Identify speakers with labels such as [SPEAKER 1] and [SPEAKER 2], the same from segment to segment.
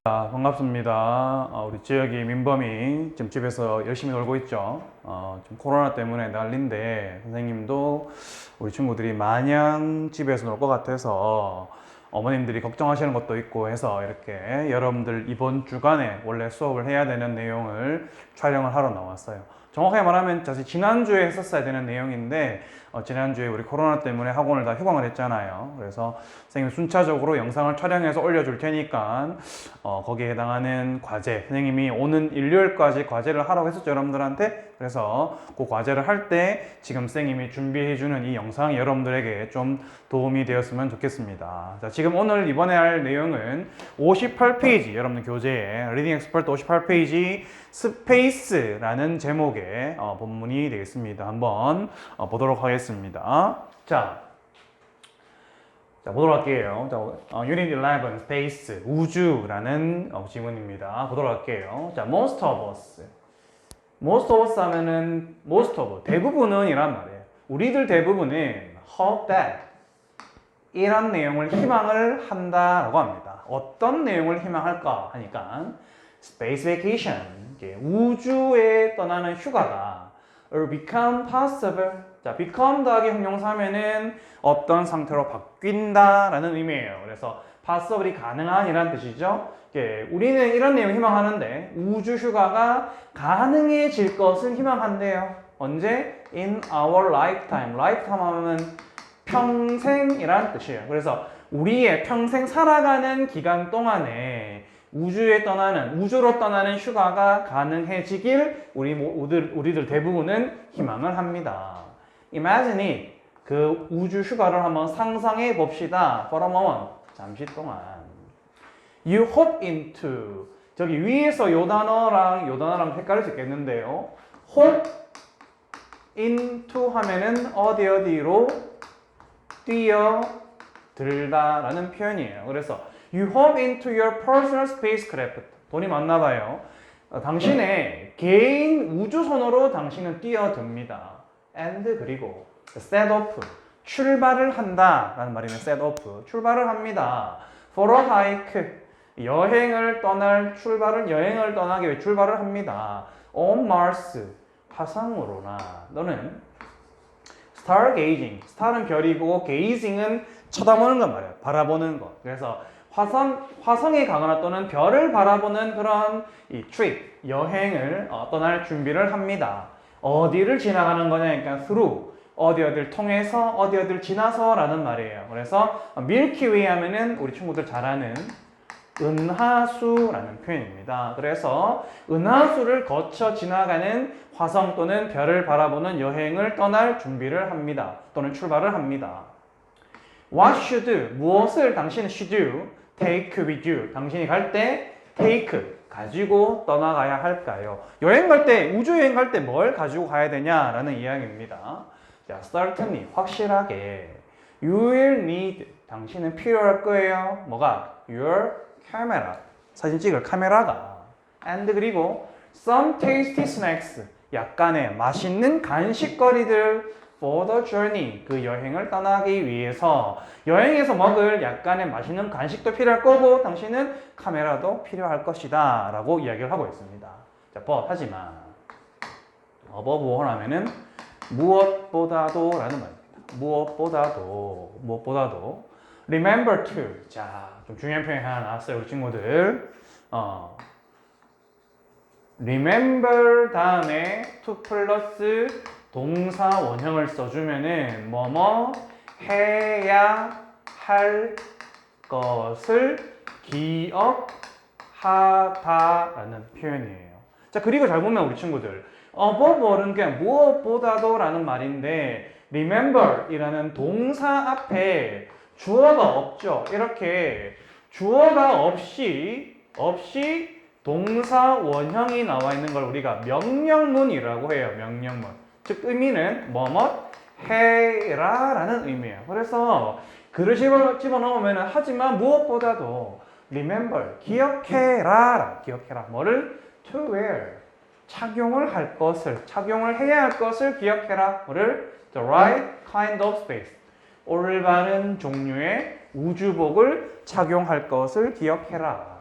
[SPEAKER 1] 반갑습니다. 우리 지역이 민범이 지금 집에서 열심히 놀고 있죠. 지금 코로나 때문에 난린데 선생님도 우리 친구들이 마냥 집에서 놀 것 같아서 어머님들이 걱정하시는 것도 있고 해서 이렇게 여러분들 이번 주간에 원래 수업을 해야 되는 내용을 촬영을 하러 나왔어요. 정확하게 말하면 사실 지난주에 했었어야 되는 내용인데 지난주에 우리 코로나 때문에 학원을 다 휴강을 했잖아요. 그래서 선생님 순차적으로 영상을 촬영해서 올려줄 테니까 거기에 해당하는 과제, 선생님이 오는 일요일까지 과제를 하라고 했었죠, 여러분들한테. 그래서 그 과제를 할 때 지금 선생님이 준비해주는 이 영상이 여러분들에게 좀 도움이 되었으면 좋겠습니다. 자, 지금 오늘 이번에 할 내용은 58페이지, 여러분들 교재에 리딩 엑스퍼트 58페이지 스페이스라는 제목의 본문이 되겠습니다. 한번 보도록 하겠습니다. 자, 보도록 할게요. Unit 11 Space 우주라는 지문입니다. 보도록 할게요. 자, Most of us. Most of us 하면은 most of 대부분은 이란 말이에요. 우리들 대부분은 hope that 이런 내용을 희망을 한다라고 합니다. 어떤 내용을 희망할까 하니까 Space vacation 우주에 떠나는 휴가가 or become possible. 자, become 더하기 형용사면은 어떤 상태로 바뀐다라는 의미예요. 그래서 possible이 가능한 이란 뜻이죠. 우리는 이런 내용 희망하는데 우주 휴가가 가능해질 것을 희망한대요. 언제? In our lifetime. lifetime 하면 평생이란 뜻이에요. 그래서 우리의 평생 살아가는 기간 동안에 우주로 떠나는 휴가가 가능해지길 우리들 대부분은 희망을 합니다. Imagine it. 그 우주 휴가를 한번 상상해 봅시다. For a moment. 잠시 동안. You hop into. 저기 위에서 요 단어랑 헷갈릴 수 있겠는데요. hop into 하면은 어디로 뛰어들다라는 표현이에요. 그래서 You hop into your personal spacecraft. 돈이 많나 봐요. 당신의 개인 우주선으로 당신은 뛰어듭니다. And 그리고 set off. 출발을 한다라는 말이면 set off. 출발을 합니다. For a hike. 여행을 떠나기 위해 출발을 합니다. On Mars. 화성으로나. 너는 stargazing. star은 별이고 gazing은 쳐다보는 건 말이에요. 바라보는 것. 그래서 화성에 가거나 또는 별을 바라보는 그런 이 trip, 여행을 떠날 준비를 합니다. 어디를 지나가는 거냐니까 through, 어디를 통해서, 어디를 지나서 라는 말이에요. 그래서 밀키웨이 하면은 우리 친구들 잘 아는 은하수라는 표현입니다. 그래서 은하수를 거쳐 지나가는 화성 또는 별을 바라보는 여행을 떠날 준비를 합니다. 또는 출발을 합니다. What should, 무엇을 당신은 should take with you, 당신이 갈 때 take, 가지고 떠나가야 할까요? 여행 갈 때, 우주 여행 갈 때 뭘 가지고 가야 되냐라는 이야기입니다. 자, certainly, 확실하게 you will need, 당신은 필요할 거예요. 뭐가? Your camera, 사진 찍을 카메라가. And 그리고 some tasty snacks, 약간의 맛있는 간식거리들 for the journey, 그 여행을 떠나기 위해서 여행에서 먹을 약간의 맛있는 간식도 필요할 거고 당신은 카메라도 필요할 것이다 라고 이야기를 하고 있습니다. 자, but 하지만 above all 하면은 무엇보다도 라는 말입니다. 무엇보다도 remember to. 자, 좀 중요한 표현이 하나 나왔어요, 우리 친구들. remember 다음에 to 플러스 동사 원형을 써주면은 뭐뭐 해야 할 것을 기억하다라는 표현이에요. 자, 그리고 잘 보면 우리 친구들 above all은 그냥 무엇보다도 라는 말인데 remember 이라는 동사 앞에 주어가 없죠. 이렇게 주어가 없이 동사 원형이 나와 있는 걸 우리가 명령문이라고 해요. 명령문. 즉 의미는 뭐뭐 해라 라는 의미예요. 그래서 글을 집어넣으면 하지만 무엇보다도 remember, 기억해라. 뭐를? to wear, 착용을 할 것을, 착용을 해야 할 것을 기억해라. 뭐를? The right kind of space. 올바른 종류의 우주복을 착용할 것을 기억해라.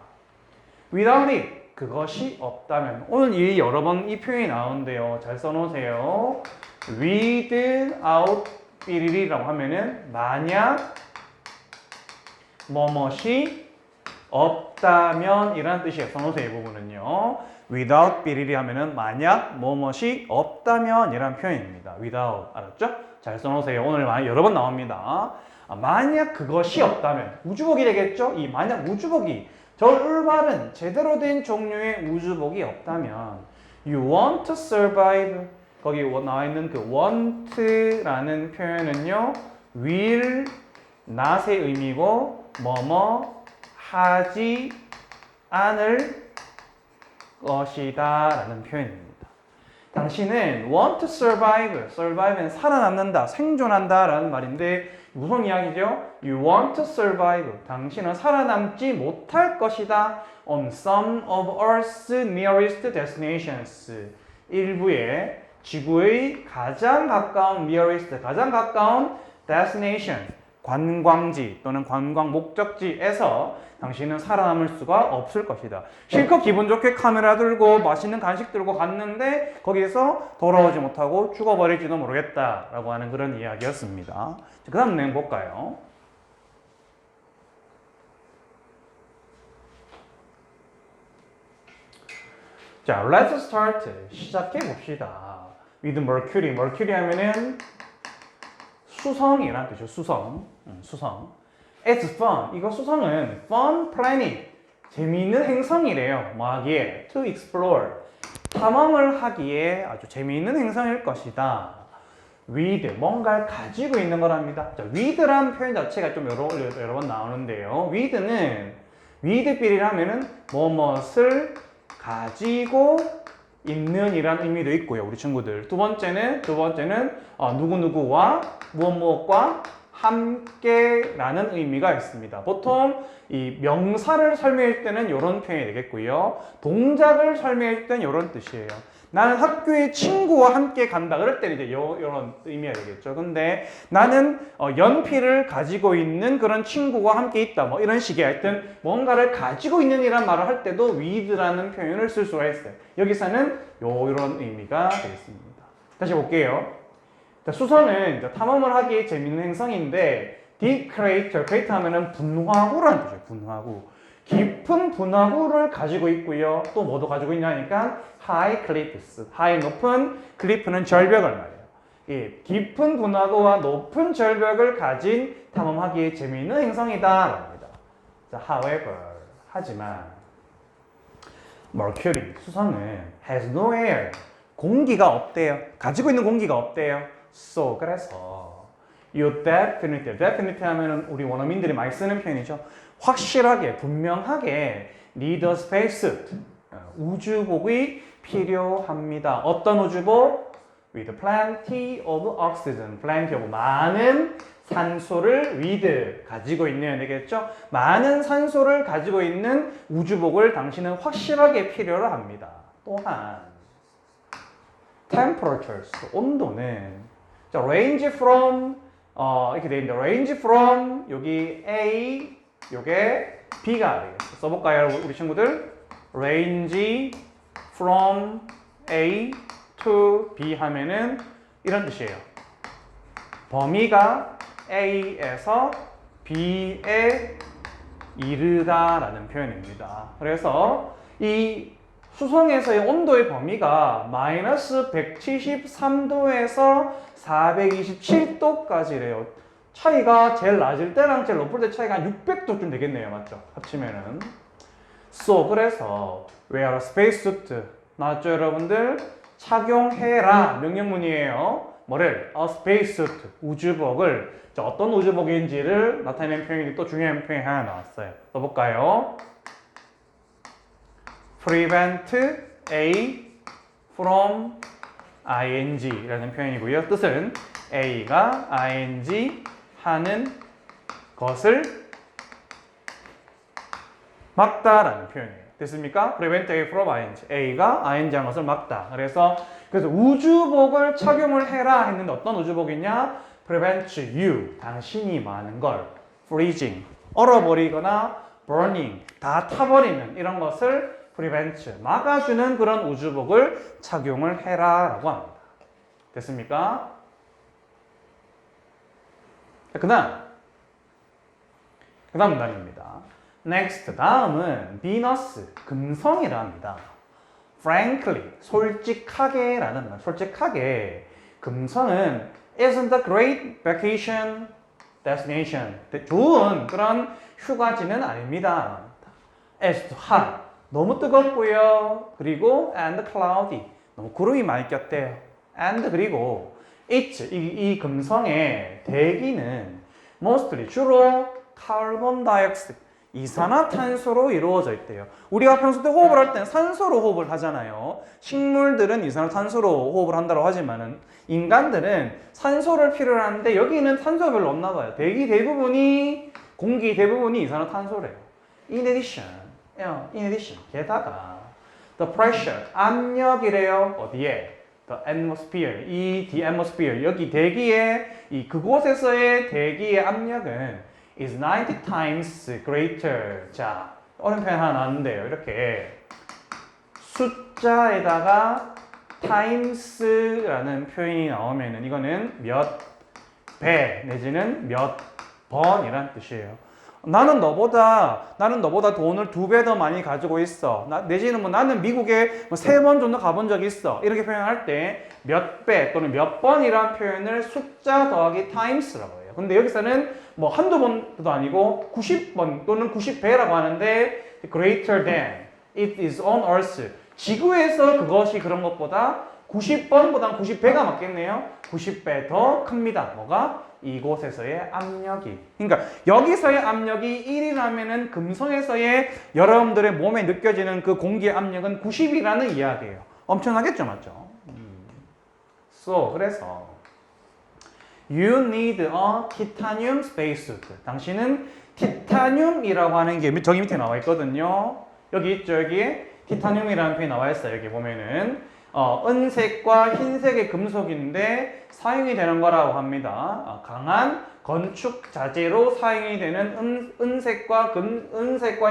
[SPEAKER 1] Without it, 그것이 없다면. 오늘 이 여러 번 이 표현이 나오는데요. 잘 써놓으세요. Without 삐리리라고 하면은 만약 뭐뭇이 없다면 이라는 뜻이에요. 써놓으세요. 이 부분은요. Without 삐리리 하면은 만약 뭐뭇이 없다면 이라는 표현입니다. Without. 알았죠? 잘 써놓으세요. 오늘 여러 번 나옵니다. 만약 그것이 없다면 우주복이 되겠죠? 이 만약 우주복이 저 올바른 제대로 된 종류의 우주복이 없다면 You want to survive. 거기 나와 있는 그 want라는 표현은요. will not의 의미고 뭐뭐 하지 않을 것이다 라는 표현입니다. 당신은 want to survive, survive는 살아남는다, 생존한다 라는 말인데 무슨 이야기죠? You want to survive, 당신은 살아남지 못할 것이다 on some of Earth's nearest destinations, 일부의 지구의 가장 가까운 nearest, 가장 가까운 destination, 관광지 또는 관광 목적지에서 당신은 살아남을 수가 없을 것이다. 실컷 기분 좋게 카메라 들고 맛있는 간식 들고 갔는데 거기에서 돌아오지 못하고 죽어버릴지도 모르겠다라고 하는 그런 이야기였습니다. 그 다음 내용 볼까요? 자, let's start. 시작해 봅시다. with Mercury. Mercury 하면은 수성이란 뜻이죠. 수성. It's fun. 이거 수성은 fun planet. 재미있는 행성이래요. 뭐 하기에? To explore. 탐험을 하기에 아주 재미있는 행성일 것이다. with. 뭔가를 가지고 있는 거랍니다. 자, with라는 표현 자체가 좀 여러 번 나오는데요. with는 with 삐리라면은 뭐뭇을 가지고 있는 이란 의미도 있고요. 우리 친구들. 두 번째는 누구누구와 무엇과 함께라는 의미가 있습니다. 보통 이 명사를 설명할 때는 이런 표현이 되겠고요. 동작을 설명할 때는 이런 뜻이에요. 나는 학교에 친구와 함께 간다. 그럴 때는 이제 이런 의미가 되겠죠. 근데 나는 연필을 가지고 있는 그런 친구와 함께 있다. 뭐 이런 식의 하여튼 뭔가를 가지고 있는 이란 말을 할 때도 with라는 표현을 쓸 수가 있어요. 여기서는 이런 의미가 되겠습니다. 다시 볼게요. 수선은 이제 탐험을 하기에 재밌는 행성인데 deep crater, crater 하면은 분화구라는 뜻이에요. 분화구. 깊은 분화구를 가지고 있고요. 또 뭐도 가지고 있냐니까 high cliffs. high 높은 클리프는 절벽을 말해요. 예, 깊은 분화구와 높은 절벽을 가진 탐험하기에 재미있는 행성이다 합니다. However, 하지만 Mercury, 수성은 has no air. 공기가 없대요. 가지고 있는 공기가 없대요. So, 그래서 you definitely 하면은 우리 원어민들이 많이 쓰는 표현이죠. 확실하게, 분명하게 need a spacesuit. 우주복이 필요합니다. 어떤 우주복? With plenty of oxygen. plenty of 많은 산소를 with 가지고 있는 되겠죠? 많은 산소를 가지고 있는 우주복을 당신은 확실하게 필요로 합니다. 또한 temperatures, 온도는 range from 이렇게 되어 있는데 range from 여기 A 요게 B가 되겠죠. 써볼까요, 우리 친구들? range from A to B 하면은 이런 뜻이에요. 범위가 A에서 B에 이르다라는 표현입니다. 그래서 이 수성에서의 온도의 범위가 마이너스 173도에서 427도까지래요. 차이가 제일 낮을 때랑 제일 높을 때 차이가 한 600도쯤 되겠네요. 맞죠? 합치면은. So, 그래서 wear a spacesuit. 나왔죠, 여러분들? 착용해라. 명령문이에요. 뭐를? A spacesuit. 우주복을. 자, 어떤 우주복인지를 나타내는 표현이 또 중요한 표현이 하나 나왔어요. 써볼까요? prevent A from ing 라는 표현이고요. 뜻은 A가 ing 하는 것을 막다라는 표현이에요. 됐습니까? prevent A from ing. A가 ing 한 것을 막다. 그래서 우주복을 착용을 해라 했는데 어떤 우주복이냐? prevent you, 당신이 많은 걸 freezing, 얼어버리거나 burning, 다 타버리는 이런 것을 prevent, 막아주는 그런 우주복을 착용을 해라라고 합니다. 됐습니까? 그 다음 문단입니다. Next, 다음은 Venus, 금성이라 합니다. Frankly, 솔직하게 라는 말, 솔직하게 금성은 isn't a great vacation destination. 좋은 그런 휴가지는 아닙니다. It's too hot, 너무 뜨겁고요. 그리고 and cloudy, 너무 구름이 많이 꼈대요. and 그리고 it's, 이 금성의 대기는 mostly, 주로 카본 다이옥사이드, 이산화탄소로 이루어져 있대요. 우리가 평소 때 호흡을 할 때는 산소로 호흡을 하잖아요. 식물들은 이산화탄소로 호흡을 한다고 하지만은 인간들은 산소를 필요로 하는데 여기는 산소가 별로 없나 봐요. 대기 대부분이, 공기 대부분이 이산화탄소래요. In addition, 게다가 the pressure, 압력이래요. 어디에? The atmosphere, the atmosphere, 여기 대기에, 그곳에서의 대기의 압력은 is 90 times greater. 자, 어려운 표현 하나 나왔는데요. 이렇게 숫자에다가 times라는 표현이 나오면은 이거는 몇 배 내지는 몇 번이란 뜻이에요. 나는 너보다 돈을 2배 더 많이 가지고 있어. 내지는 나는 미국에 3번 정도 가본 적이 있어. 이렇게 표현할 때 몇 배 또는 몇 번이란 표현을 숫자 더하기 times라고 해요. 근데 여기서는 한두 번도 아니고 90번 또는 90배라고 하는데 greater than, it is on earth. 지구에서 그것이 그런 것보다 90번보다 90배가 맞겠네요. 90배 더 큽니다. 뭐가? 이곳에서의 압력이. 그러니까 여기서의 압력이 1이라면은 금성에서의 여러분들의 몸에 느껴지는 그 공기의 압력은 90이라는 이야기예요. 엄청나겠죠, 맞죠? 그래서 You need a titanium spacesuit. 당신은 티타늄이라고 하는 게 저기 밑에 나와 있거든요. 여기 있죠, 여기에 티타늄이라는 표현이 나와 있어요. 여기 보면은 은색과 흰색의 금속인데 사용이 되는 거라고 합니다. 강한 건축 자재로 사용이 되는 은색과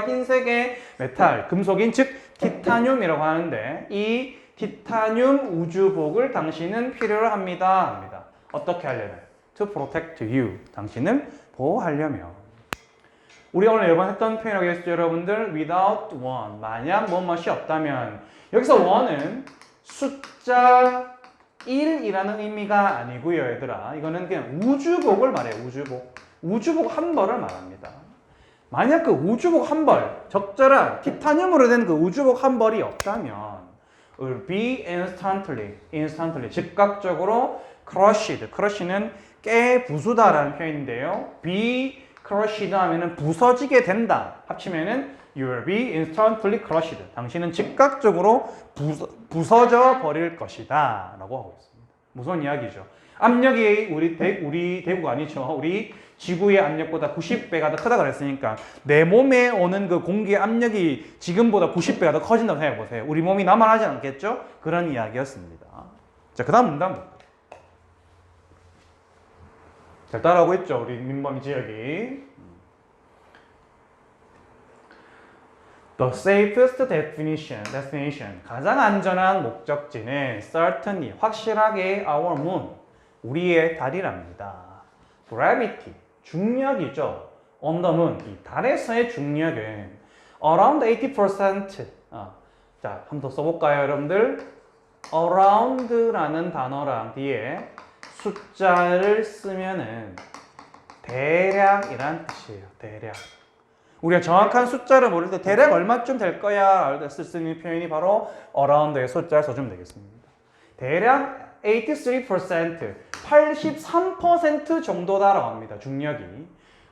[SPEAKER 1] 흰색의 메탈, 금속인 즉 티타늄이라고 하는데 이 티타늄 우주복을 당신은 필요로 합니다. 어떻게 하려면? To protect you. 당신을 보호하려면. 우리 오늘 여러 번 했던 표현이라고 했죠, 여러분들. Without one. 만약 무엇이 없다면. 여기서 one은 숫자 1이라는 의미가 아니고요, 얘들아. 이거는 그냥 우주복을 말해요, 우주복. 우주복 한 벌을 말합니다. 만약 그 우주복 한 벌, 적절한 티타늄으로 된 그 우주복 한 벌이 없다면 will be instantly, 즉각적으로 crushed. crush는 깨부수다라는 표현인데요. be crushed 하면은 부서지게 된다. 합치면은 you will be instantly crushed. 당신은 즉각적으로 부서져 버릴 것이다. 라고 하고 있습니다. 무슨 이야기죠? 압력이 우리 대구가 아니죠. 우리 지구의 압력보다 90배가 더 크다 그랬으니까 내 몸에 오는 그 공기의 압력이 지금보다 90배가 더 커진다고 생각해 보세요. 우리 몸이 나만 하지 않겠죠? 그런 이야기였습니다. 자, 그 다음 문단. 잘 따라하고 있죠? 우리 민범이 지역이. The safest destination, 가장 안전한 목적지는 certainly, 확실하게 our moon, 우리의 달이랍니다. Gravity, 중력이죠. On the moon, 이 달에서의 중력은 around 80%. 자, 한 번 더 써볼까요, 여러분들? around라는 단어랑 뒤에 숫자를 쓰면은 대략이란 뜻이에요. 대략. 우리가 정확한 숫자를 모를 때 대략 얼마쯤 될 거야 쓸 수 있는 표현이 바로 around의 숫자를 써주면 되겠습니다. 대략 83%, 83% 정도다라고 합니다. 중력이.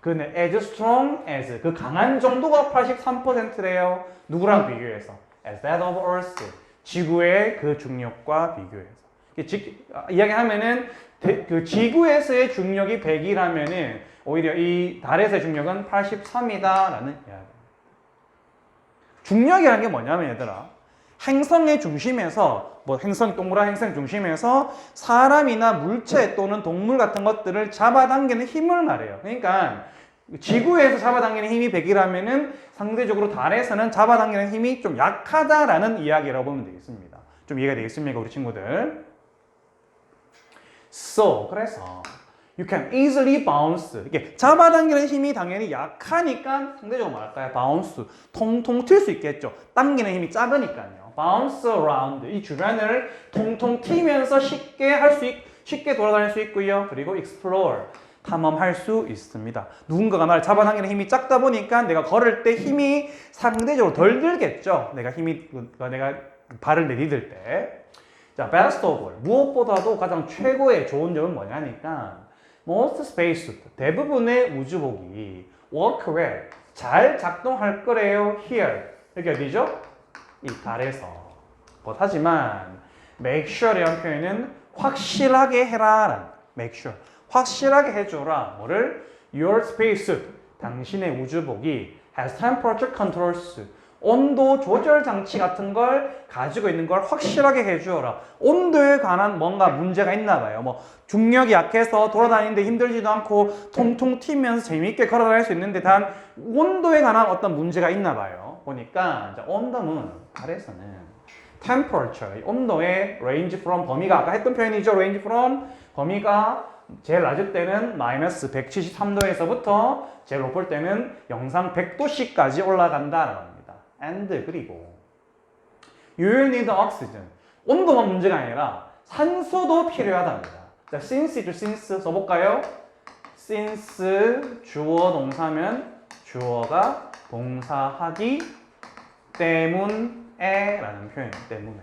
[SPEAKER 1] 근데 as strong as, 그 강한 정도가 83%래요. 누구랑 비교해서? As that of Earth, 지구의 그 중력과 비교해서. 이야기하면은 그 지구에서의 중력이 100이라면은 오히려 이 달에서의 중력은 83이다라는 이야기입니다. 중력이라는 게 뭐냐면 얘들아, 행성의 중심에서 뭐 행성 동그란 행성 중심에서 사람이나 물체 또는 동물 같은 것들을 잡아당기는 힘을 말해요. 그러니까 지구에서 잡아당기는 힘이 100이라면은 상대적으로 달에서는 잡아당기는 힘이 좀 약하다라는 이야기라고 보면 되겠습니다. 좀 이해가 되겠습니까, 우리 친구들? So, 그래서 you can easily bounce. 이게 잡아당기는 힘이 당연히 약하니까 상대적으로 뭐랄까요? bounce. 통통 튈 수 있겠죠. 당기는 힘이 작으니까요. bounce around. 이 주변을 통통 튀면서 쉽게 돌아다닐 수 있고요. 그리고 explore. 탐험할 수 있습니다. 누군가가 나를 잡아당기는 힘이 작다 보니까 내가 걸을 때 힘이 상대적으로 덜 들겠죠. 내가 발을 내디딜 때. 자, best of all. 무엇보다도 가장 최고의 좋은 점은 뭐냐니까 most spacesuit. 대부분의 우주복이 work well. 잘 작동할 거래요. here. 여기 어디죠? 이 달에서. 하지만 make sure이라는 표현은 확실하게 해라. make sure. 확실하게 해줘라. 뭐를? Your spacesuit. 당신의 우주복이 has temperature controls. 온도 조절 장치 같은 걸 가지고 있는 걸 확실하게 해주어라. 온도에 관한 뭔가 문제가 있나 봐요. 뭐 중력이 약해서 돌아다니는데 힘들지도 않고 통통 튀면서 재미있게 걸어다닐 수 있는데 단 온도에 관한 어떤 문제가 있나 봐요. 보니까 on the moon, 달에서는 temperature, 온도의 range from, 범위가 아까 했던 표현이죠. range from, 범위가 제일 낮을 때는 마이너스 173도에서부터 제일 높을 때는 영상 100도씨까지 올라간다라고 합니다. and 그리고 you need oxygen. 온도만 문제가 아니라 산소도 필요하답니다. 자, since죠. since 써볼까요? since 주어 동사면 주어가 동사하기 때문에 라는 표현 때문에.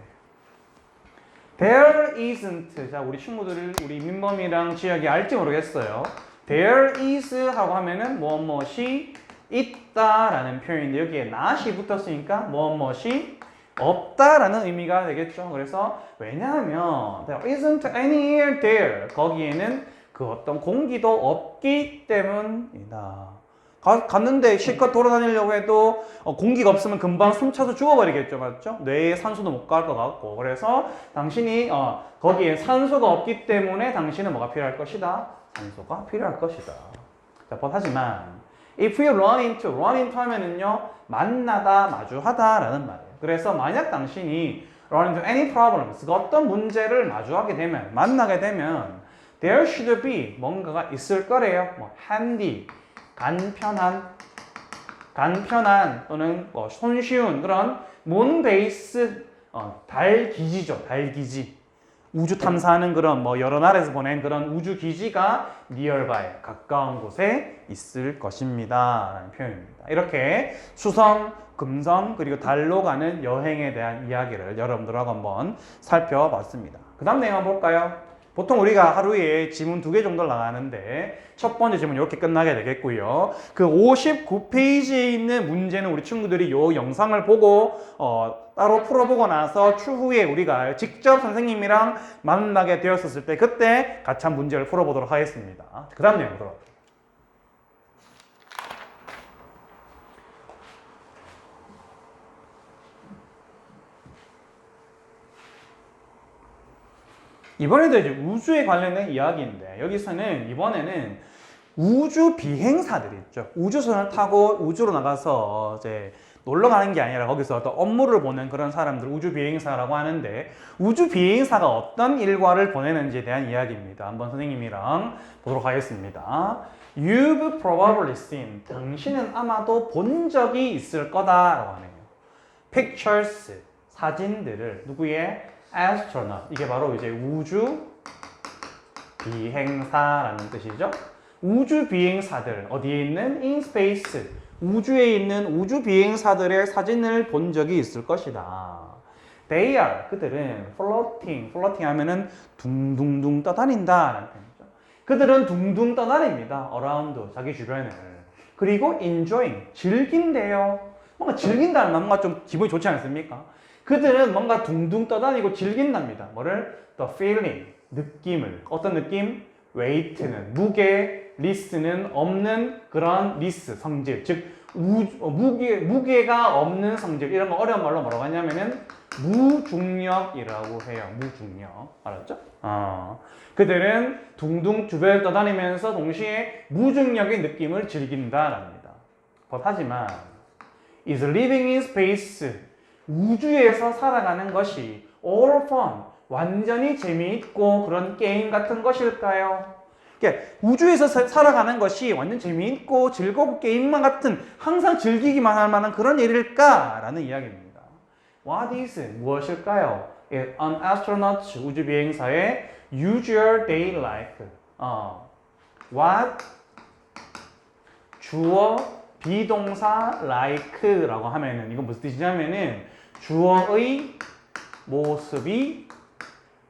[SPEAKER 1] There isn't. 자, 우리 친구들, 우리 민범이랑 지혁이 알지 모르겠어요. There is 하고 하면은 무엇이 있다라는 표현인데 여기에 not이 붙었으니까 무엇이 없다라는 의미가 되겠죠. 그래서 왜냐하면 there isn't any air there. 거기에는 그 어떤 공기도 없기 때문이다. 갔는데 실컷 돌아다니려고 해도 공기가 없으면 금방 숨차서 죽어버리겠죠. 맞죠? 뇌에 산소도 못 갈 것 같고. 그래서 당신이 거기에 산소가 없기 때문에 당신은 뭐가 필요할 것이다? 산소가 필요할 것이다. 자, 하지만 if you run into 하면은요 만나다, 마주하다라는 말이에요. 그래서 만약 당신이 run into any problems, 어떤 문제를 마주하게 되면, 만나게 되면 there should be 뭔가가 있을 거래요. 뭐 handy, 간편한 또는 뭐 손쉬운 그런 moon base, 달 기지죠. 달 기지. 우주 탐사하는 그런 뭐 여러 나라에서 보낸 그런 우주 기지가 nearby, 가까운 곳에 있을 것입니다 라는 표현입니다. 이렇게 수성, 금성 그리고 달로 가는 여행에 대한 이야기를 여러분들하고 한번 살펴봤습니다. 그 다음 내용 한번 볼까요? 보통 우리가 하루에 지문 2개 정도 나가는데 첫 번째 지문 이렇게 끝나게 되겠고요. 그 59페이지에 있는 문제는 우리 친구들이 이 영상을 보고 따로 풀어보고 나서 추후에 우리가 직접 선생님이랑 만나게 되었을 때 그때 같이 한 문제를 풀어보도록 하겠습니다. 그 다음 내용 보도록 할게요. 이번에도 이제 우주에 관련된 이야기인데 여기서는 이번에는 우주 비행사들이 있죠. 우주선을 타고 우주로 나가서 이제 놀러 가는 게 아니라 거기서 어떤 업무를 보는 그런 사람들 우주 비행사라고 하는데 우주 비행사가 어떤 일과를 보내는지에 대한 이야기입니다. 한번 선생님이랑 보도록 하겠습니다. You've probably seen. 당신은 아마도 본 적이 있을 거다라고 하네요. Pictures. 사진들을 누구의? astronaut. 이게 바로 이제 우주 비행사라는 뜻이죠. 우주 비행사들 어디에 있는? in space. 우주에 있는 우주 비행사들의 사진을 본 적이 있을 것이다. They are. 그들은 floating. floating 하면은 둥둥둥 떠다닌다라는 뜻이죠. 그들은 둥둥 떠다닙니다. around. 자기 주변을. 그리고 enjoying. 즐긴대요. 뭔가 즐긴다는 말 뭔가 좀 기분이 좋지 않습니까? 그들은 뭔가 둥둥 떠다니고 즐긴답니다. 뭐를? The feeling, 느낌을. 어떤 느낌? weight는 무게, 리스는 없는 그런 리스 성질, 즉 무게가 없는 성질, 이런 거 어려운 말로 뭐라고 하냐면은 무중력이라고 해요. 무중력. 알았죠? 그들은 둥둥 주변을 떠다니면서 동시에 무중력의 느낌을 즐긴다랍니다. 하지만 is living in space, 우주에서 살아가는 것이 all fun, 완전히 재미있고 그런 게임 같은 것일까요? 그러니까 우주에서 살아가는 것이 완전 재미있고 즐겁고 게임만 같은, 항상 즐기기만 할 만한 그런 일일까? 라는 이야기입니다. What is, 무엇일까요? An astronaut, 우주 비행사의 usual day like. What, 주어, 비동사 like라고 하면은 이건 무슨 뜻이냐면은 주어의 모습이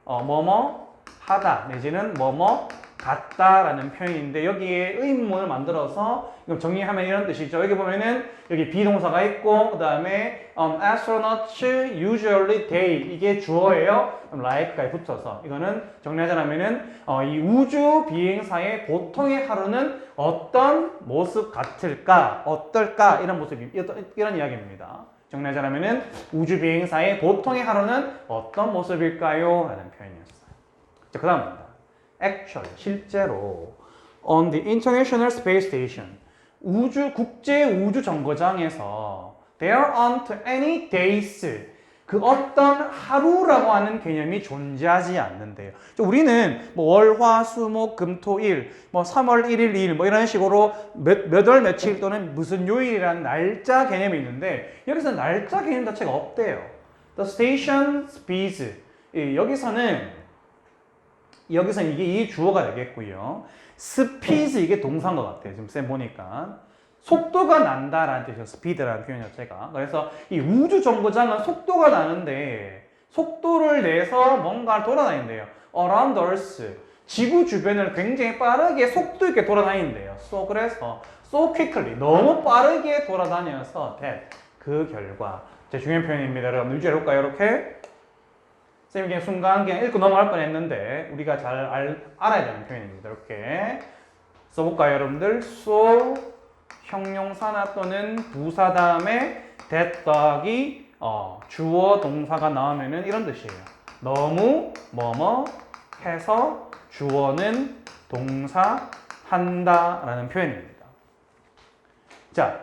[SPEAKER 1] 뭐뭐 하다 내지는 뭐뭐 같다라는 표현인데, 여기에 의문문을 만들어서 정리하면 이런 뜻이죠. 여기 보면은 여기 비동사가 있고 그 다음에 astronauts usually day, 이게 주어예요. like가 붙어서 이거는 정리하자면은 이 우주 비행사의 보통의 하루는 어떤 모습 같을까, 어떨까, 이런 모습이, 이런 이야기입니다. 정리하자면은 우주 비행사의 보통의 하루는 어떤 모습일까요? 라는 표현이었어요. 자, 그 다음입니다. Actually, 실제로 on the International Space Station, 국제 우주 정거장에서 there aren't any days, 그 어떤 하루라고 하는 개념이 존재하지 않는데요. 우리는 뭐 월, 화, 수, 목, 금, 토, 일, 뭐 3월 1일, 2일 뭐 이런 식으로 몇 월 며칠 또는 무슨 요일이라는 날짜 개념이 있는데, 여기서 날짜 개념 자체가 없대요. The station speeds, 여기서는 이게 이 주어가 되겠고요. speeds, 이게 동사인 것 같아요. 지금 쌤 보니까. 속도가 난다라는 뜻이에요. speed라는 표현 자체가. 그래서 이 우주 정거장은 속도가 나는데 속도를 내서 뭔가 돌아다닌대요. around earth, 지구 주변을 굉장히 빠르게 속도 있게 돌아다닌대요. 그래서 so quickly, 너무 빠르게 돌아다녀서 that, 그 결과. 제 중요한 표현입니다. 여러분 유지해 볼까요? 이렇게 쌤이 그냥 순간 그냥 읽고 넘어갈 뻔했는데 우리가 잘 알아야 되는 표현입니다. 이렇게 써볼까요, 여러분들? so, 형용사나 또는 부사 다음에 that 더하기 주어 동사가 나오면은 이런 뜻이에요. 너무 뭐뭐 해서 주어는 동사 한다라는 표현입니다. 자,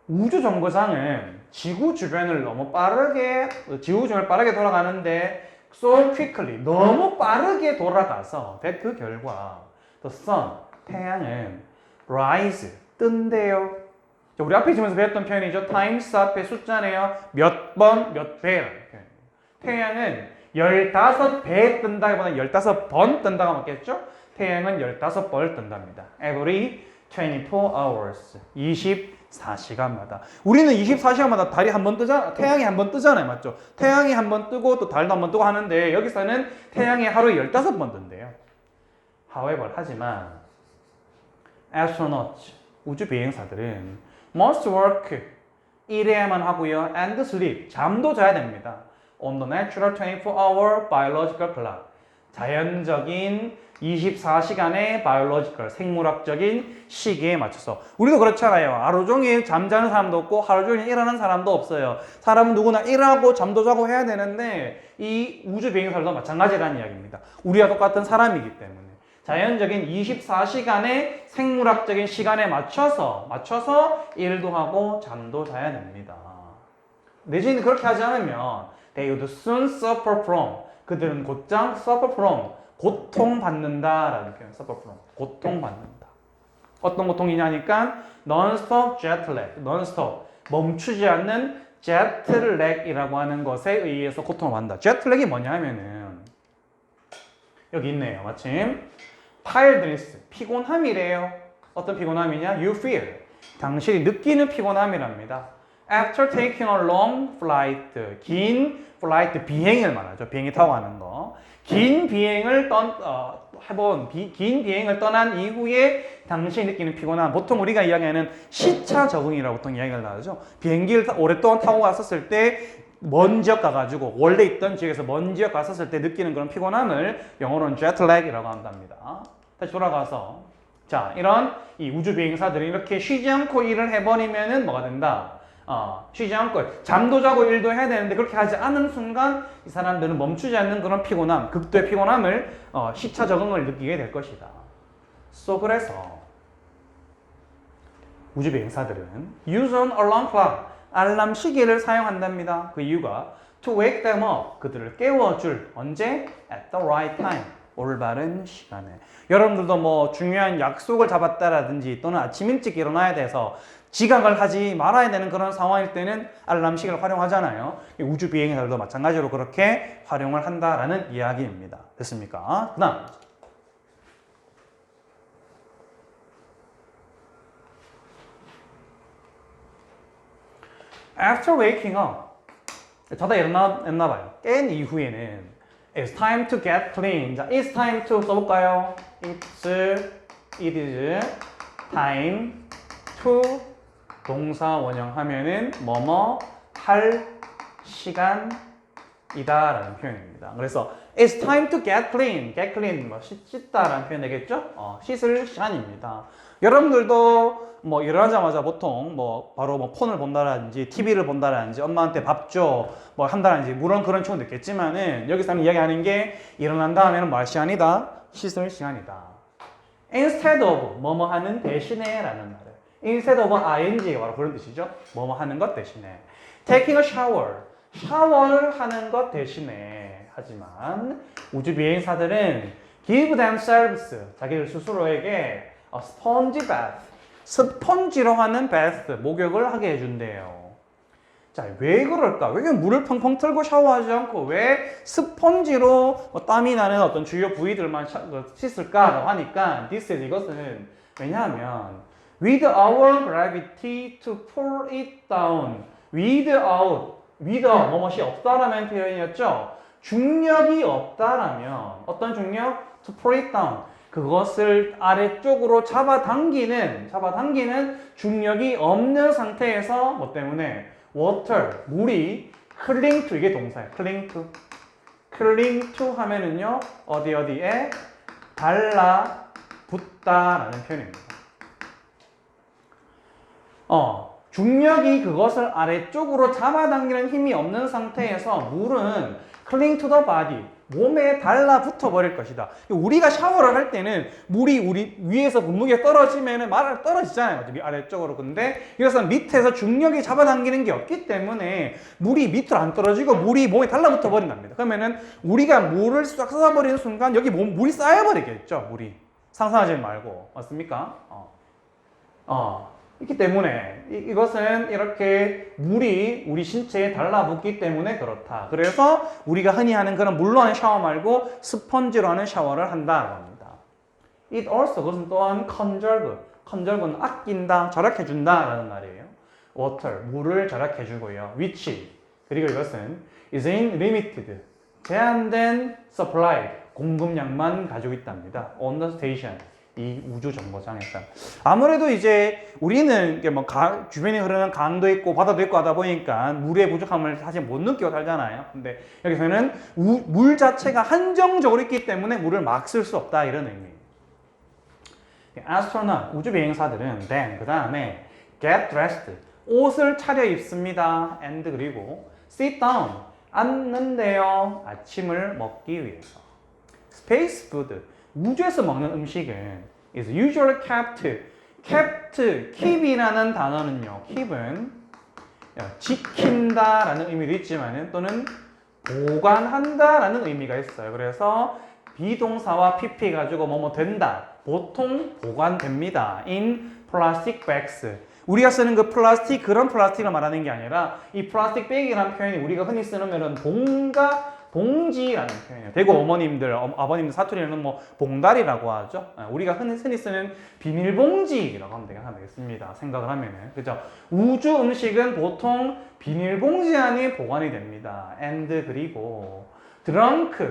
[SPEAKER 1] 우주 정거장은 지구 주변을 빠르게 돌아가는데 so quickly, 너무 빠르게 돌아가서 that, 그 결과 the sun, 태양은 rise, 뜬대요. 우리 앞에 지면서 배웠던 표현이죠. times 앞에 숫자네요. 몇 번, 몇 배라는 표현입니다. 태양은 15배 뜬다기보다 15번 뜬다가 맞겠죠? 태양은 15번을 뜬답니다. Every 24 hours, 24시간마다. 우리는 24시간마다 달이 한 번 뜨잖아, 태양이 한 번 뜨잖아요. 맞죠? 태양이 한 번 뜨고 또 달도 한 번 뜨고 하는데, 여기서는 태양이 하루에 15번 뜬대요. However, 하지만 astronauts, 우주 비행사들은 must work, 일해야만 하고요. and sleep, 잠도 자야 됩니다. on the natural 24-hour biological clock, 자연적인 24시간의 biological, 생물학적인 시계에 맞춰서. 우리도 그렇잖아요. 하루 종일 잠자는 사람도 없고 하루 종일 일하는 사람도 없어요. 사람은 누구나 일하고 잠도 자고 해야 되는데, 이 우주 비행사들도 마찬가지라는 이야기입니다. 우리와 똑같은 사람이기 때문에 자연적인 24시간의 생물학적인 시간에 맞춰서 일도 하고 잠도 자야 됩니다. 내지는 그렇게 하지 않으면 they would soon suffer from, 그들은 곧장 suffer from, 고통받는다라는 표현. suffer from, 고통받는다. 어떤 고통이냐니까 non-stop jet lag, non-stop, 멈추지 않는 jet lag이라고 하는 것에 의해서 고통을 받는다. jet lag이 뭐냐 하면은 여기 있네요. 마침 tiredness, 피곤함이래요. 어떤 피곤함이냐? You feel, 당신이 느끼는 피곤함이랍니다. After taking a long flight, 긴 플라이트, 비행을 말하죠. 비행기 타고 가는 거. 긴 비행을 떠난 이후에 당신이 느끼는 피곤함. 보통 우리가 이야기하는 시차 적응이라고 보통 이야기를 하죠. 비행기를 오랫동안 타고 갔었을 때 먼 지역 가가지고 원래 있던 지역에서 먼 지역 갔었을 때 느끼는 그런 피곤함을 영어로는 jet lag이라고 한답니다. 다시 돌아가서 자, 이런 이 우주 비행사들이 이렇게 쉬지 않고 일을 해버리면은 뭐가 된다? 쉬지 않고 잠도 자고 일도 해야 되는데 그렇게 하지 않은 순간 이 사람들은 멈추지 않는 그런 피곤함, 극도의 피곤함을 시차 적응을 느끼게 될 것이다. 그래서 우주 비행사들은 use an alarm clock, 알람 시계를 사용한답니다. 그 이유가 to wake them up, 그들을 깨워줄 언제? at the right time, 올바른 시간에. 여러분들도 뭐 중요한 약속을 잡았다라든지 또는 아침 일찍 일어나야 돼서 지각을 하지 말아야 되는 그런 상황일 때는 알람 시계를 활용하잖아요. 우주 비행사들도 마찬가지로 그렇게 활용을 한다라는 이야기입니다. 됐습니까? 그 다음 After waking up, 자다 일어났나 봐요. 깬 이후에는 It's time to get clean. 자, it's time to 써볼까요? It is time to 동사 원형하면은 뭐뭐 할 시간이다라는 표현입니다. 그래서 It's time to get clean. Get clean 뭐 씻다라는 표현 되겠죠? 씻을 시간입니다. 여러분들도 뭐 일어나자마자 보통 뭐 바로 뭐 폰을 본다라든지 TV를 본다라든지 엄마한테 밥 줘 뭐 한다라든지 물론 그런 친구도 있겠지만은 여기서는 이야기하는 게 일어난 다음에는 뭐 할 시간이다? 씻을 시간이다. Instead of 뭐뭐 하는 대신에 라는 말을 Instead of ing가 바로 그런 뜻이죠. 뭐뭐 하는 것 대신에 Taking a shower, 샤워를 하는 것 대신에. 하지만 우주 비행사들은 give themselves, 자기들 스스로에게 a sponge bath, 스펀지로 하는 bath, 목욕을 하게 해준대요. 자, 왜 그럴까? 왜 물을 펑펑 틀고 샤워하지 않고 왜 스펀지로 땀이 나는 어떤 주요 부위들만 씻을까라고 하니까 이것은 왜냐하면 without gravity to pull it down, without 뭐뭇이 없다라는 표현이었죠. 중력이 없다라면 어떤 중력? to pull it down, 그것을 아래쪽으로 잡아당기는 중력이 없는 상태에서 뭐 때문에 water, 물이 cling to, 이게 동사예요. cling to 하면은요 어디에 달라붙다라는 표현입니다. 중력이 그것을 아래쪽으로 잡아당기는 힘이 없는 상태에서 물은 cling to the body, 몸에 달라붙어 버릴 것이다. 우리가 샤워를 할 때는 물이 우리 위에서 분무기에 떨어지면은 떨어지잖아요. 아래쪽으로. 근데 그래서 밑에서 중력이 잡아당기는 게 없기 때문에 물이 밑으로 안 떨어지고 물이 몸에 달라붙어 버린답니다. 그러면은 우리가 물을 싹 쏟아버리는 순간 여기 물이 쌓여버리겠죠. 물이. 상상하지 말고. 맞습니까? 있기 때문에 이것은 이렇게 물이 우리 신체에 달라붙기 때문에 그렇다. 그래서 우리가 흔히 하는 그런 물로 하는 샤워 말고 스펀지로 하는 샤워를 한다고 합니다. It also, 그것은 또한 conserve는 아낀다, 절약해준다 라는 말이에요. water, 물을 절약해주고요. which, 그리고 이것은 is in limited, 제한된 supply, 공급량만 가지고 있답니다. on the station, 이 우주 정거장에서. 아무래도 이제 우리는 뭐 주변에 흐르는 강도 있고 바다도 있고 하다 보니까 물의 부족함을 사실 못 느끼고 살잖아요. 근데 여기서는 물 자체가 한정적으로 있기 때문에 물을 막 쓸 수 없다, 이런 의미예요. astronaut, 우주 비행사들은 then, 그 다음에 get dressed, 옷을 차려 입습니다. and, 그리고 sit down, 앉는데요. 아침을 먹기 위해서. space food, 우주에서 먹는 음식은 is usually keep이라는 단어는요, keep은 지킨다라는 의미도 있지만은 또는 보관한다라는 의미가 있어요. 그래서 비동사와 pp 가지고 뭐뭐 된다, 보통 보관됩니다. in plastic bags, 우리가 쓰는 그 플라스틱, 그런 플라스틱을 말하는 게 아니라 이 플라스틱 백이라는 표현이 우리가 흔히 쓰는 거는 봉지라는 표현이에요. 대구 어머님들, 아버님들 사투리는 뭐 봉다리라고 하죠. 우리가 흔히 쓰는 비닐봉지라고 하면 되겠습니다. 생각을 하면은. 그죠? 우주 음식은 보통 비닐봉지 안에 보관이 됩니다. and, 그리고 drunk,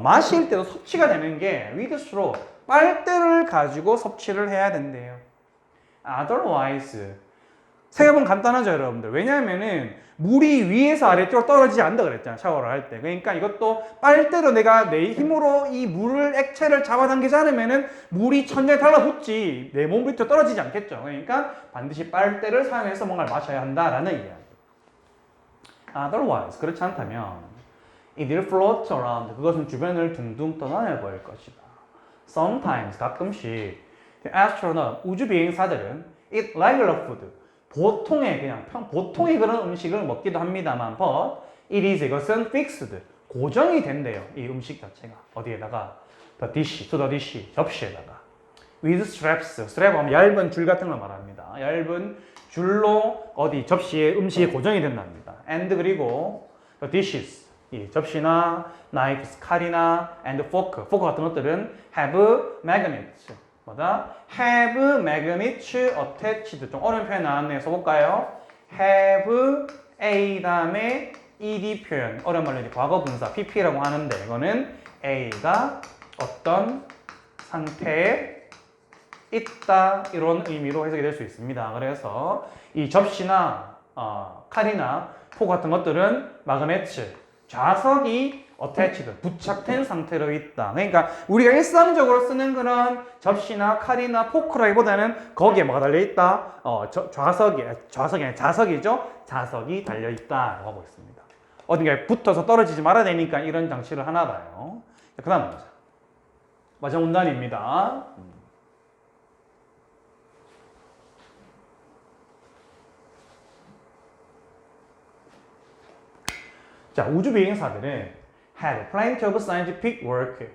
[SPEAKER 1] 마실 때도 섭취가 되는 게 with straw, 빨대를 가지고 섭취를 해야 된대요. otherwise, 생각은 간단하죠, 여러분들. 왜냐하면은 물이 위에서 아래쪽으로 떨어지지 않는다 그랬잖아, 샤워를 할 때. 그러니까 이것도 빨대로 내가 내 힘으로 이 물을, 액체를 잡아당기지 않으면은 물이 천장에 달라붙지 내 몸 밑으로 떨어지지 않겠죠. 그러니까 반드시 빨대를 사용해서 뭔가를 마셔야 한다라는 이야기. Otherwise, 그렇지 않다면 it will float around. 그것은 주변을 둥둥 떠다녀버릴 것이다. Sometimes, 가끔씩 the astronaut, 우주 비행사들은 eat regular food. 보통의 그런 음식을 먹기도 합니다만, but it is, 이것은 fixed, 고정이 된대요. 이 음식 자체가 어디에다가 the dish, 접시에다가 with straps, strap 하면 얇은 줄 같은 걸 말합니다. 얇은 줄로 어디 접시에 음식이 고정이 된답니다. and 그리고 the dishes, 이 접시나 knives, 칼이나 and fork 같은 것들은 have magnets. 뭐다? have magnets attached. 좀 어려운 표현 나왔네요. 써볼까요? have a 다음에 ed 표현. 어려운 말로 과거 분사 pp라고 하는데 이거는 a가 어떤 상태에 있다 이런 의미로 해석이 될 수 있습니다. 그래서 이 접시나 칼이나 포 같은 것들은 마그네츠, 좌석이 attached, 부착된 상태로 있다. 그러니까 우리가 일상적으로 쓰는 그런 접시나 칼이나 포크라기보다는 거기에 뭐가 달려있다? 좌석이 아니라 자석이죠? 자석이 달려있다라고 하고 있습니다. 어딘가에 붙어서 떨어지지 말아야 되니까 이런 장치를 하나 봐요. 그 다음 보자. 마지막 문단입니다. 자, 우주 비행사들은 had plenty of scientific work.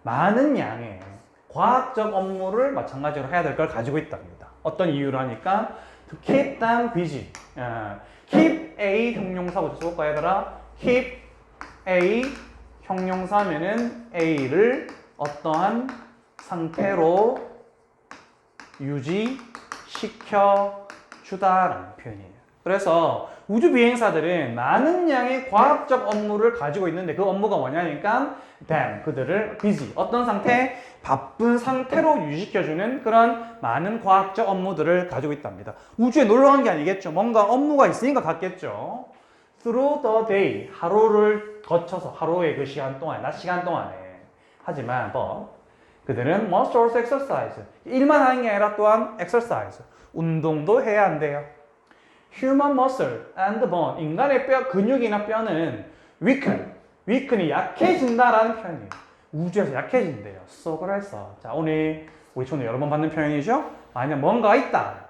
[SPEAKER 1] 많은 양의 과학적 업무를 마찬가지로 해야 될 걸 가지고 있답니다. 어떤 이유로 하니까 to keep them busy. keep a 형용사부터 써볼까 얘들아? keep a 형용사면은 a를 어떠한 상태로 유지시켜 주다라는 표현이에요. 그래서 우주 비행사들은 많은 양의 과학적 업무를 가지고 있는데 그 업무가 뭐냐니까 them, 그들을 busy, 어떤 상태? 바쁜 상태로 유지시켜주는 그런 많은 과학적 업무들을 가지고 있답니다. 우주에 놀러 간 게 아니겠죠. 뭔가 업무가 있으니까 갔겠죠. Through the day, 하루를 거쳐서 하루의 그 시간 동안, 낮 시간 동안에. 하지만 그들은 must also exercise, 일만 하는 게 아니라 또한 exercise, 운동도 해야 한대요. Human muscle and bone, 인간의 근육이나 뼈는 weaken이 약해진다라는 표현이에요. 우주에서 약해진대요. 그래서 자, 오늘 우리 손에 여러 번 받는 표현이죠. 만약 뭔가 있다.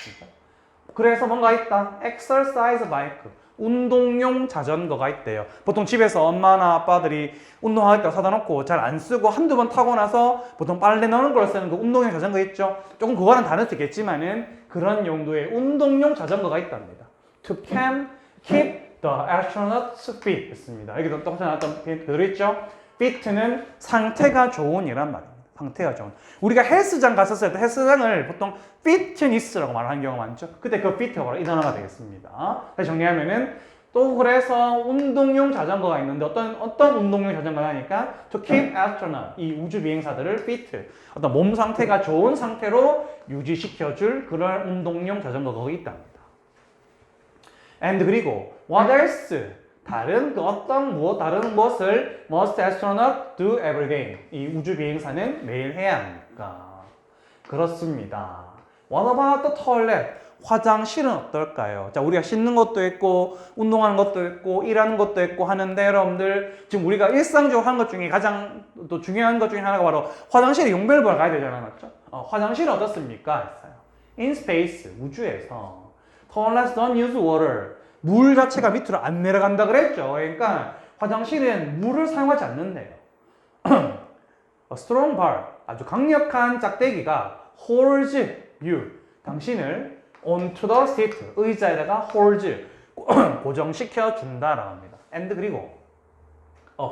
[SPEAKER 1] 그래서 뭔가 있다. exercise bike, 운동용 자전거가 있대요. 보통 집에서 엄마나 아빠들이 운동하겠다고 사다 놓고 잘 안 쓰고 한두 번 타고 나서 보통 빨래 넣는 걸 쓰는 그 운동용 자전거 있죠. 조금 그거랑 다를 수 있겠지만은 그런 용도의 운동용 자전거가 있답니다. To keep the astronauts fit 있습니다. 여기도 똑같이 나왔던 그대로 있죠. fit는 상태가 좋은이란 말입니다. 상태가 좋은. 우리가 헬스장 갔었을 때 헬스장을 보통 fitness라고 말하는 경우가 많죠. 그때 그 fit가 바로 이 단어가 되겠습니다. 다시 정리하면은 또 그래서 운동용 자전거가 있는데 어떤 운동용 자전거가 하니까 to keep astronaut, 이 우주 비행사들을 fit, 어떤 몸 상태가 좋은 상태로 유지시켜줄 그런 운동용 자전거가 거기 있답니다. and 그리고 what else, 다른 무엇을 must astronaut do every day, 이 우주 비행사는 매일 해야 합니까? 그렇습니다. What about the toilet? 화장실은 어떨까요? 자, 우리가 씻는 것도 있고 운동하는 것도 있고 일하는 것도 있고 하는데 여러분들 지금 우리가 일상적으로 하는 것 중에 가장 또 중요한 것 중에 하나가 바로 화장실에 용변을 보러 가야 되잖아요, 맞죠? 화장실은 어떻습니까? 했어요. In space, 우주에서 toilets don't use water, 물 자체가 밑으로 안 내려간다 그랬죠. 그러니까 화장실은 물을 사용하지 않는데요. A strong bar, 아주 강력한 짝대기가 holds you, 당신을 onto the seat, 의자에다가 holds, 고정시켜 준다라고 합니다. and 그리고 a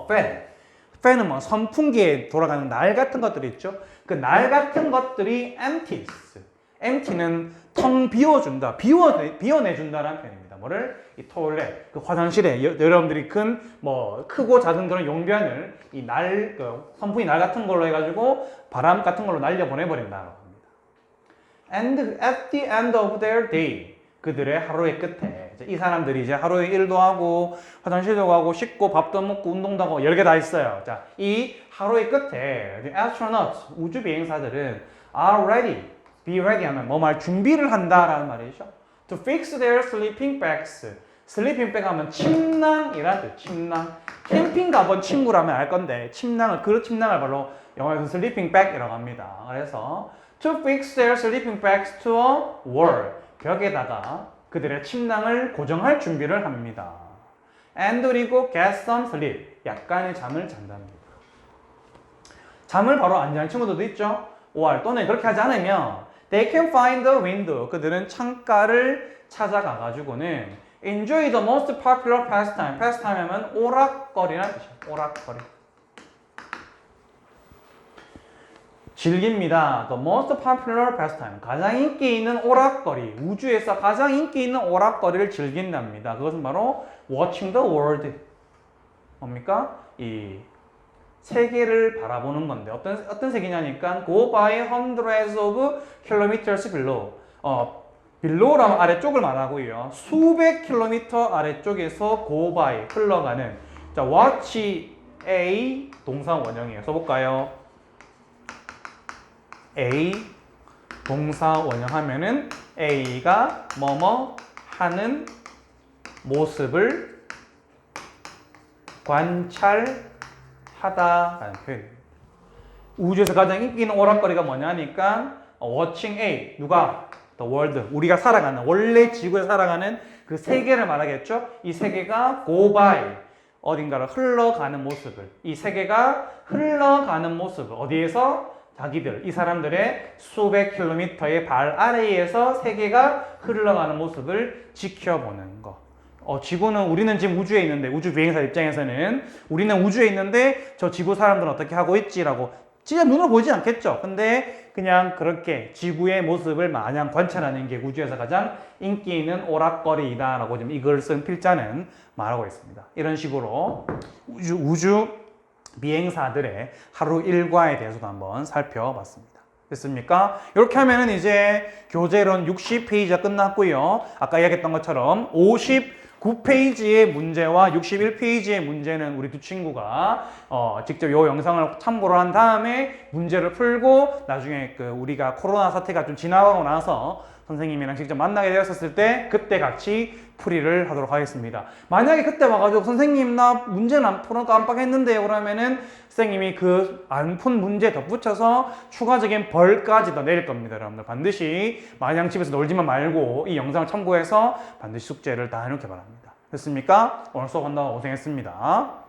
[SPEAKER 1] fan은 뭐 선풍기에 돌아가는 날 같은 것들이 있죠. 그 날 같은 것들이 empty는 텅 비워준다, 비워내준다라는 표현입니다. 뭐를? 이 토일렛, 그 화장실에 여러분들이 크고 작은 그런 용변을 이 선풍기 날 같은 걸로 해가지고 바람 같은 걸로 날려 보내버린다라고 합니다. And at the end of their day, 그들의 하루의 끝에 이제 이 사람들이 이제 하루에 일도 하고 화장실도 가고 씻고 밥도 먹고 운동도 하고 여러 개 다 있어요. 자, 이 하루의 끝에 astronauts 우주 비행사들은 are ready, be ready 하면 뭐 말 준비를 한다라는 말이죠. To fix their sleeping bags. 슬리핑 백 하면 침낭이란 뜻. 침낭. 캠핑 가본 친구라면 알 건데 침낭을 그 침낭을 바로 영어에서 슬리핑 백이라고 합니다. 그래서 to fix their sleeping bags to a wall. 벽에다가 그들의 침낭을 고정할 준비를 합니다. And 그리고 get some sleep. 약간의 잠을 잔답니다. 잠을 바로 안 자는 친구들도 있죠. or 또는 그렇게 하지 않으면 they can find a window. 그들은 창가를 찾아가 가지고는 enjoy the most popular pastime. pastime 하면 오락거리라는 뜻이에요. 오락거리. 즐깁니다. The most popular pastime. 가장 인기 있는 오락거리. 우주에서 가장 인기 있는 오락거리를 즐긴답니다. 그것은 바로 watching the world. 뭡니까? 이 세계를 바라보는 건데 어떤 세계냐니까 go by hundreds of kilometers below. below라면 아래쪽을 말하고요. 수백 킬로미터 아래쪽에서 go by 흘러가는. 자, watch a 동사 원형이에요. 써볼까요? A 동사 원형하면은 A가 뭐뭐 하는 모습을 관찰하다라는 표현입니다. 우주에서 가장 인기 있는 오락거리가 뭐냐니까 watching A 누가? The world 우리가 살아가는 원래 지구에 살아가는 그 세계를 말하겠죠. 이 세계가 go by 어딘가를 흘러가는 모습을 이 세계가 흘러가는 모습을 어디에서? 자기들, 이 사람들의 수백 킬로미터의 발 아래에서 세계가 흘러가는 모습을 지켜보는 거. 우리는 지금 우주에 있는데, 우주 비행사 입장에서는 우리는 우주에 있는데 저 지구 사람들은 어떻게 하고 있지라고 진짜 눈으로 보이지 않겠죠. 근데 그냥 그렇게 지구의 모습을 마냥 관찰하는 게 우주에서 가장 인기 있는 오락거리이다라고 지금 이걸 쓴 필자는 말하고 있습니다. 이런 식으로 우주 비행사들의 하루 일과에 대해서도 한번 살펴봤습니다. 됐습니까? 이렇게 하면은 이제 교재론 60페이지가 끝났고요. 아까 이야기했던 것처럼 59페이지의 문제와 61페이지의 문제는 우리 두 친구가 직접 이 영상을 참고를 한 다음에 문제를 풀고 나중에 우리가 코로나 사태가 좀 지나가고 나서 선생님이랑 직접 만나게 되었을 때 그때 같이 풀이를 하도록 하겠습니다. 만약에 그때 와가지고 선생님 나 문제는 안 풀어 깜빡했는데요 그러면은 선생님이 그 안 푼 문제 덧붙여서 추가적인 벌까지 더 내릴 겁니다. 여러분들 반드시 마냥 집에서 놀지만 말고 이 영상을 참고해서 반드시 숙제를 다 해놓기 바랍니다. 됐습니까? 오늘 수업한다고 고생했습니다.